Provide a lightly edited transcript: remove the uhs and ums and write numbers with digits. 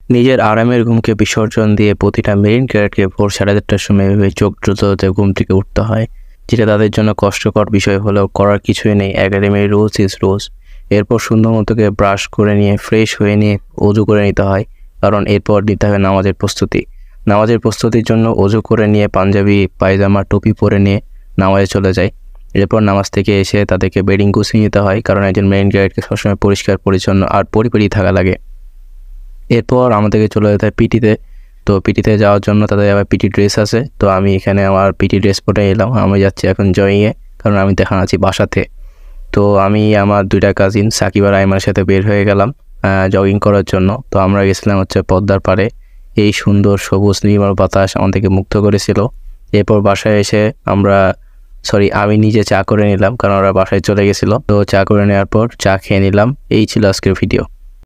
নিজের আরামের ঘুমকে বিসর্জন দিয়ে প্রতিটা মেরিন ক্যাডেটকে ভোর 4:30টার সময় এভাবে চোখ দ্রুততে ঘুম থেকে উঠতে হয়, যেটা তাদের জন্য কষ্টকর বিষয় হলেও করার কিছুই নেই। একাডেমির রুলস ইজ রুলস। এরপর সুন্দর মতোকে ব্রাশ করে নিয়ে ফ্রেশ হয়ে নিয়ে অজু করে নিতে হয়, কারণ এরপর নিতে হবে নামাজের প্রস্তুতি। নামাজের প্রস্তুতির জন্য অজু করে নিয়ে পাঞ্জাবি পায়জামা টুপি পরে নিয়ে নামাজে চলে যায়। এরপর নামাজ থেকে এসে তাদেরকে বেডিং গুছিয়ে নিতে হয়, কারণ একজন মেরিন ক্যাডেটকে সবসময় পরিষ্কার পরিচ্ছন্ন আর পরিপাটি থাকা লাগে। এরপর আমাদেরকে চলে যেতে হয় পিটিতে। তো পিটিতে যাওয়ার জন্য তাদের আবার পিটি ড্রেস আছে। তো আমি এখানে আমার পিটি ড্রেস পরে এলাম। আমি যাচ্ছি এখন জয়িংয়ে, কারণ আমি তো এখন আছি বাসাতে। তো আমি আমার 2টা কাজিন সাকিব আর আইমার সাথে বের হয়ে গেলাম জগিং করার জন্য। তো আমরা গেছিলাম হচ্ছে পদ্মার পাড়ে। এই সুন্দর সবুজ নির্মল বাতাস আমাদেরকে মুগ্ধ করেছিল। এরপর বাসায় এসে আমি নিজে চা করে নিলাম, কারণ ওরা বাসায় চলে গেছিলো। তো চা করে নেওয়ার পর চা খেয়ে নিলাম। এই ছিল আজকের ভিডিও।